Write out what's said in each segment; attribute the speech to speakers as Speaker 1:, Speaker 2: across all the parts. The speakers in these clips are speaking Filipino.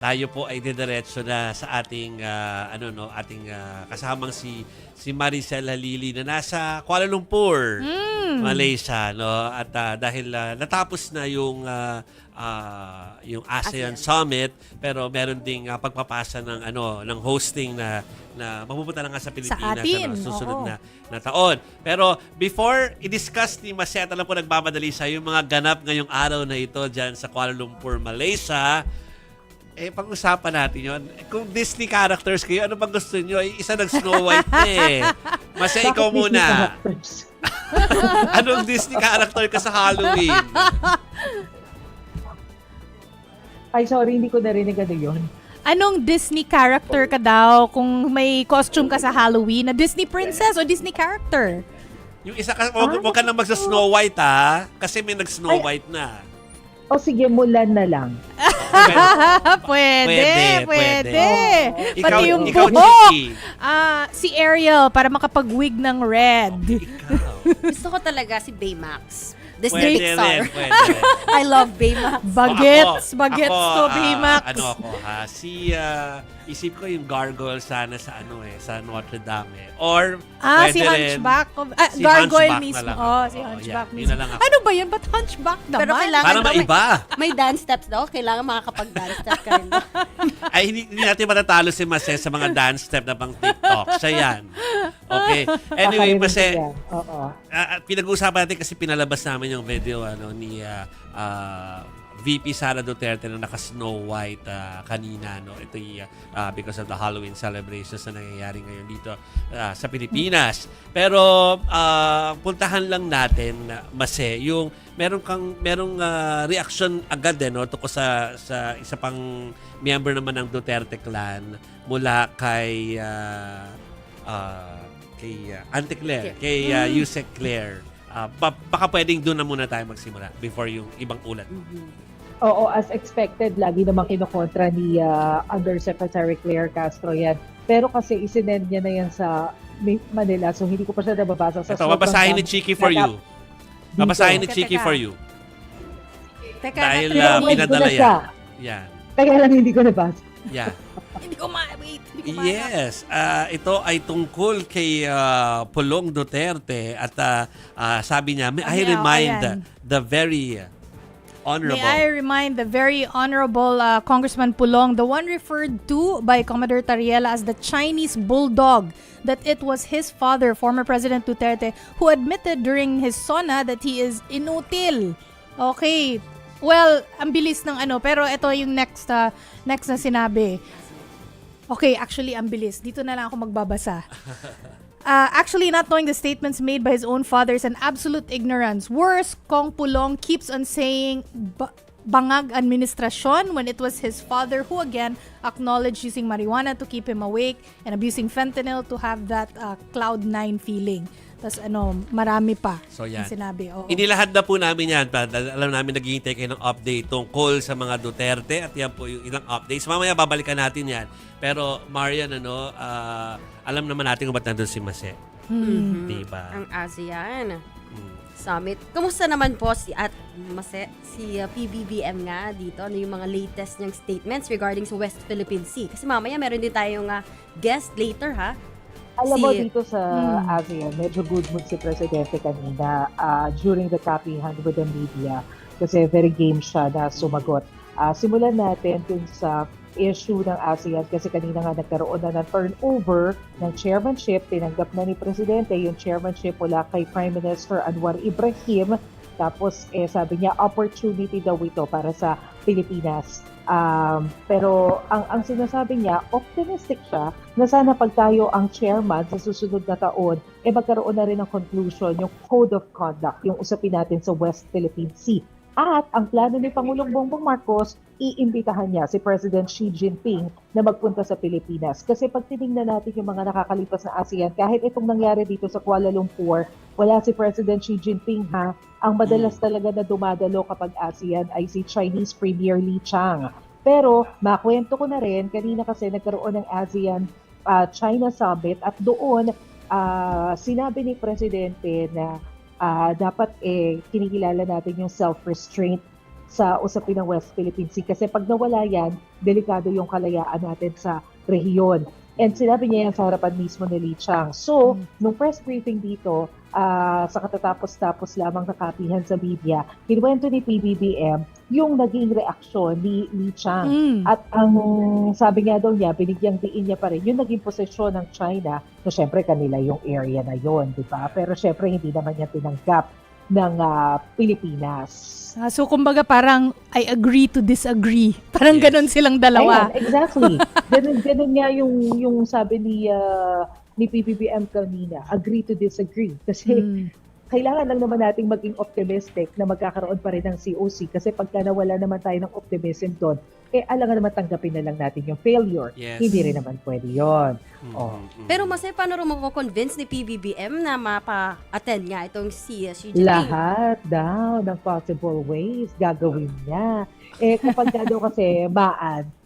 Speaker 1: Tayo po ay didiretso na sa ating ating kasamang si Maricel Halili na nasa Kuala Lumpur, Malaysia, no? At dahil natapos na yung ASEAN Summit, pero meron ding pagpapasa ng hosting na mapupunta na nga sa Pilipinas
Speaker 2: atin,
Speaker 1: susunod na taon. Pero before i-discuss ni Maset, alam ko nagmamadali sa yung mga ganap ngayong araw na ito diyan sa Kuala Lumpur, Malaysia. Pag-usapan natin yun. Kung Disney characters kayo, ano bang gusto nyo? Isa nag-Snow White na eh. Masya, ikaw muna. Anong Disney character ka sa Halloween?
Speaker 3: Ay, sorry, hindi ko narinig ano yun.
Speaker 2: Anong Disney character ka daw kung may costume ka sa Halloween? Na Disney princess o Disney character?
Speaker 1: Yung isa ka, huwag ka nang magsa-Snow White ha. Kasi may nag-Snow White na.
Speaker 3: O sige, Mulan na lang.
Speaker 2: Pwede.
Speaker 1: Ikaw,
Speaker 2: Pati yung
Speaker 1: ikaw,
Speaker 2: buhok.
Speaker 1: Chiki.
Speaker 2: Si Ariel para makapag-wig ng red.
Speaker 1: Ikaw.
Speaker 4: Gusto ko talaga si Baymax. The
Speaker 1: Pwede
Speaker 4: Snake
Speaker 1: rin,
Speaker 4: Star.
Speaker 1: pwede rin.
Speaker 4: I love Baymax.
Speaker 2: Bagets
Speaker 1: Ako,
Speaker 2: to Baymax.
Speaker 1: Isip ko yung gargoyle sana sa sa Notre Dame. Or,
Speaker 2: Si
Speaker 1: pwede rin,
Speaker 2: Hunchback.
Speaker 1: si
Speaker 2: Hunchback
Speaker 1: Hunchback
Speaker 2: mismo.
Speaker 1: na lang.
Speaker 2: Si
Speaker 1: Oo,
Speaker 2: Hunchback
Speaker 1: yan, yun
Speaker 2: mismo.
Speaker 1: na lang ako.
Speaker 2: Ano ba yan? Ba't Hunchback naman?
Speaker 4: Pero kailangan
Speaker 1: Para
Speaker 4: daw
Speaker 1: maiba.
Speaker 4: may dance steps daw. Kailangan makakapag-dance step ka rin.
Speaker 1: Ay, hindi natin matatalo si Mase sa mga dance step na pang TikTok. Siya yan. Okay. Anyway,
Speaker 3: Kakaiba
Speaker 1: Mase,
Speaker 3: siya. Oo.
Speaker 1: pinag-uusapan natin kasi pinalabas namin yung video ni VP Sara Duterte na naka-Snow White kanina. No? Ito because of the Halloween celebrations na nangyayari ngayon dito sa Pilipinas. Pero puntahan lang natin, Mase, yung merong reaction agad no tungkol sa isa pang member naman ng Duterte clan mula kay Auntie Claire, kay Yusek Claire. Baka pwedeng doon na muna tayo magsimula before yung ibang ulat.
Speaker 3: Oo, as expected, lagi namang kinokontra ni Undersecretary Claire Castro yan. Pero kasi isinend niya na yan sa Manila, so hindi ko pa siya nababasa.
Speaker 1: Ito, babasahin ni Chiki for you. Babasahin ni Chiki for you.
Speaker 4: Teka,
Speaker 1: Dahil
Speaker 3: Pinag-read ko
Speaker 1: pinadala
Speaker 3: na siya.
Speaker 1: yan.
Speaker 3: Kaya lang hindi ko nabasa.
Speaker 1: Yan.
Speaker 2: Hindi ko ma-wait.
Speaker 1: Yes, ito ay tungkol kay Pulong Duterte at sabi niya, may I remind
Speaker 2: ayan.
Speaker 1: the very honorable.
Speaker 2: May I remind the very honorable Congressman Pulong, the one referred to by Commodore Tariela as the Chinese bulldog, that it was his father, former President Duterte, who admitted during his SONA that he is inutil. Okay. Well, ang bilis ng pero ito yung next na sinabi. Okay, actually, ang bilis. Dito na lang ako magbabasa. Actually, not knowing the statements made by his own father is an absolute ignorance. Worse, Kong Pulong keeps on saying bangag administrasyon when it was his father who again acknowledged using marijuana to keep him awake and abusing fentanyl to have that cloud nine feeling. Tapos marami pa
Speaker 1: So yan.
Speaker 2: yung sinabi. Oo.
Speaker 1: Inilahad na po namin yan. Alam namin naghihintay kayo ng update tungkol sa mga Duterte at yan po yung ilang updates. Mamaya babalikan natin yan. Pero Marian, alam naman natin kung ba't nandun si Mase. Diba?
Speaker 4: ang ASEAN Summit. Kamusta naman po si PBBM nga dito? Ano yung mga latest niyang statements regarding sa West Philippine Sea? Kasi mamaya meron din tayong guest later, ha?
Speaker 3: Alam mo, dito sa ASEAN, medyo good mood si Presidente kanina during the tapihan with the media kasi very game siya na sumagot. Simulan natin dun sa issue ng ASEAN kasi kanina nga nagkaroon na ng turnover ng chairmanship. Tinanggap na ni Presidente yung chairmanship mula kay Prime Minister Anwar Ibrahim. Tapos sabi niya opportunity daw ito para sa Pilipinas. Pero ang sinasabi niya, optimistic siya na sana pag tayo ang chairman sa susunod na taon, magkaroon na rin ng conclusion, yung code of conduct, yung usapin natin sa West Philippine Sea. At ang plano ni Pangulong Bongbong Marcos, iimbitahan niya si President Xi Jinping na magpunta sa Pilipinas. Kasi pag tinignan natin yung mga nakakalipas na ASEAN, kahit itong nangyari dito sa Kuala Lumpur, wala si President Xi Jinping ha. Ang madalas talaga na dumadalo kapag ASEAN ay si Chinese Premier Li Chang. Pero makwento ko na rin, kanina kasi nagkaroon ng ASEAN China Summit at doon sinabi ni Presidente na dapat kinikilala natin yung self-restraint sa usapin ng West Philippine Sea. Kasi pag nawala yan, delikado yung kalayaan natin sa rehiyon. And sinabi niya yan sa harapan mismo ni Lee Chang. So, nung press briefing dito, sa katatapos-tapos lamang na kapihan sa media, kinuwento ni PBBM yung naging reaksyon ni Lee Chang. At ang sabi nga daw niya, binigyang diin niya pa rin, yung naging posisyon ng China, so syempre kanila yung area na yon, di ba? Pero syempre hindi naman niya tinanggap ng Pilipinas.
Speaker 2: So, kumbaga parang I agree to disagree. Parang
Speaker 1: Yes.
Speaker 2: ganon silang dalawa.
Speaker 3: Ayan, exactly. Ganun nga yung sabi ni PBBM kanina, agree to disagree. Kasi kailangan lang naman nating maging optimistic na magkakaroon pa rin ng COC. Kasi pagka nawala naman tayo ng optimism doon, alam nga naman tanggapin na lang natin yung failure.
Speaker 1: Yes.
Speaker 3: Hindi rin naman pwede yun. Oh.
Speaker 4: Pero Masay, paano rin mako-convince ni PBBM na mapa-attend nga itong si Xi Jinping?
Speaker 3: Lahat daw ng possible ways gagawin niya. Kapag daw kasi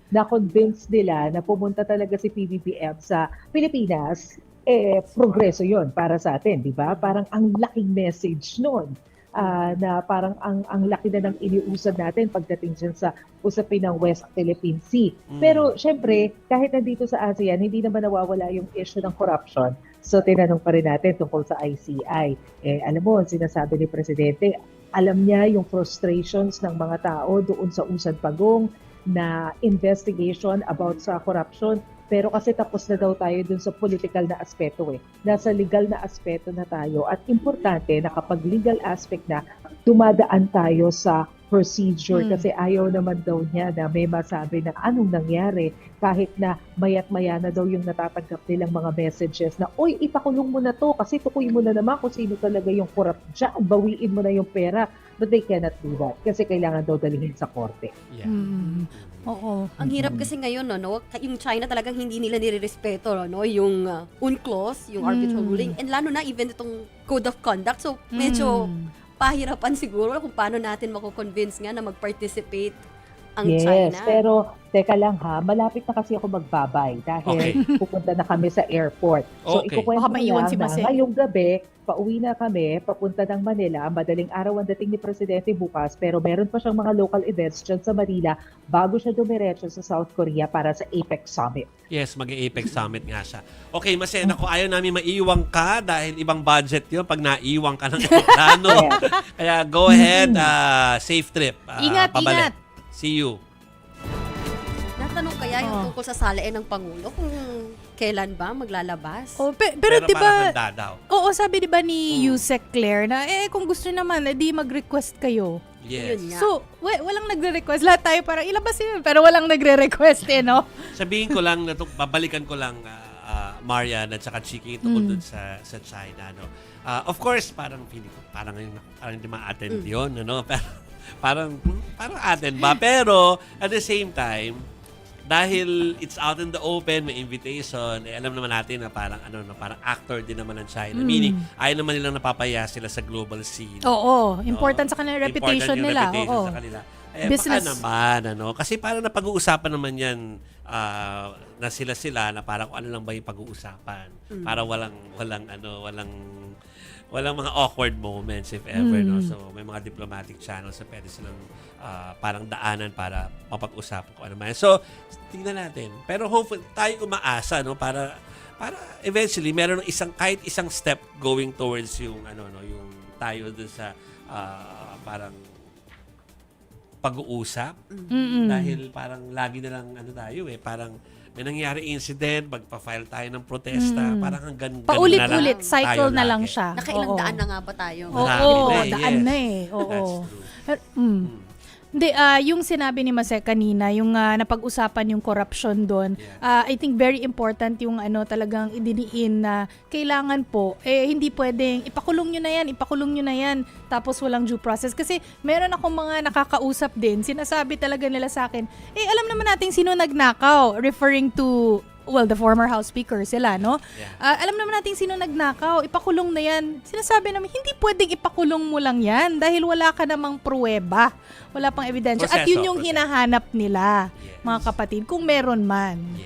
Speaker 3: na-convince nila na pumunta talaga si PBBM sa Pilipinas, progreso yon para sa atin, di ba? Parang ang laking message nun. Na parang ang laki na ng iniusad natin pagdating dyan sa usapin ng West Philippine Sea. Pero syempre, kahit nandito sa ASEAN, hindi naman nawawala yung issue ng corruption. So tinanong pa rin natin tungkol sa ICI. Alam mo, sinasabi ni Presidente, alam niya yung frustrations ng mga tao doon sa Usad Pagong na investigation about sa corruption. Pero kasi tapos na daw tayo dun sa political na aspeto Nasa legal na aspeto na tayo. At importante na kapag legal aspect na, dumadaan tayo sa procedure kasi ayaw naman daw niya na may masabi na anong nangyari kahit na mayat-maya na daw yung natatanggap nilang mga messages na, oy, ipakulong mo na to kasi tukuy mo na naman kung sino talaga yung corrupt dyan. Bawiin mo na yung pera. But they cannot do that kasi kailangan daw dalihin sa korte.
Speaker 1: Yeah.
Speaker 2: Oo.
Speaker 4: Ang hirap kasi ngayon, no? Yung China talagang hindi nila nire-respeto, no? Yung UNCLOS, yung arbitral ruling, and lalo na even itong code of conduct. So, medyo pahirapan siguro kung paano natin mako-convince nga na mag-participate ang
Speaker 3: Yes,
Speaker 4: China.
Speaker 3: pero teka lang ha, malapit na kasi ako magbabay dahil pupunta na kami sa airport. So
Speaker 1: Okay.
Speaker 3: ikukwento
Speaker 2: Baka
Speaker 3: ko
Speaker 2: maiwan
Speaker 3: lang
Speaker 2: si
Speaker 3: na
Speaker 2: Masay.
Speaker 3: ngayong gabi, pauwi na kami, papunta ng Manila, madaling araw ang dating ni Presidente bukas, pero meron pa siyang mga local events dyan sa Manila bago siya dumiretso sa South Korea para sa APEC Summit.
Speaker 1: Yes, mag-Apex Summit nga siya. Okay, Masena, ko ayaw namin maiwang ka dahil ibang budget yun pag naiwang ka ng aeroplano.
Speaker 3: Yes.
Speaker 1: Kaya go ahead, safe trip.
Speaker 2: Ingat,
Speaker 1: pabalik.
Speaker 2: ingat.
Speaker 1: See you.
Speaker 4: Natanong kaya yung tungkol sa salain ng Pangulo kung kailan ba maglalabas?
Speaker 2: Oh, pero
Speaker 1: Pero
Speaker 2: 'di
Speaker 1: parang
Speaker 2: ba?
Speaker 1: handa daw.
Speaker 2: Oo, sabi 'di ba ni Yusek Claire na kung gusto naman di mag-request kayo.
Speaker 1: Yes.
Speaker 4: Yun nga.
Speaker 2: So, walang nagre-request. Lahat tayo parang ilabas yun, pero walang nagre-request no?
Speaker 1: Sabihin ko lang, babalikan ko lang, Marian at saka Chiki tungkol dun sa China. No? Of course, parang feeling ko, parang hindi ma-attend yun. Ano? Parang attend ba? Pero, at the same time, dahil it's out in the open, may invitation, alam naman natin na parang parang actor din naman ng China. Meaning, ayaw naman nilang napapaya sila sa global scene.
Speaker 2: Oo, important sa kanilang reputation
Speaker 1: Important yung
Speaker 2: nila.
Speaker 1: reputation
Speaker 2: Oo.
Speaker 1: sa kanila.
Speaker 2: Business.
Speaker 1: Baka naman, Kasi parang napag-uusapan naman yan na sila na parang kung ano lang ba yung pag-uusapan. Para walang mga awkward moments if ever, no? So, may mga diplomatic channels na pwede silang parang daanan para mapag-usapan kung ano man. So, tingnan natin. Pero hopefully, tayo umaasa, no? Para eventually, meron kahit isang step going towards yung, yung tayo dun sa parang pag-uusap. Dahil parang lagi na lang, tayo parang may nangyari incident, magpa-file tayo ng protesta, parang hanggang ganun
Speaker 2: Paulit-ulit,
Speaker 1: na lang
Speaker 2: cycle
Speaker 1: tayo
Speaker 2: na lang
Speaker 1: lagi.
Speaker 2: siya.
Speaker 4: Nakailang
Speaker 2: Oo.
Speaker 4: daan na nga ba tayo?
Speaker 1: Marami
Speaker 2: Oo,
Speaker 1: na
Speaker 2: daan
Speaker 1: yes.
Speaker 2: na Oo.
Speaker 1: That's true.
Speaker 2: Pero, Hindi, yung sinabi ni Masay kanina, yung napag-usapan yung corruption doon, I think very important yung talagang idiniin na kailangan po, hindi pwedeng ipakulong nyo na yan, tapos walang due process. Kasi meron akong mga nakakausap din, sinasabi talaga nila sa akin, alam naman natin sino nagnakaw, referring to the former House Speaker sila, no?
Speaker 1: Yeah.
Speaker 2: Alam naman natin sino nagnakaw, ipakulong na yan. Sinasabi namin, hindi pwedeng ipakulong mo lang yan dahil wala ka namang pruweba. Wala pang ebidensya. At yun yung hinahanap nila, mga kapatid, kung meron man.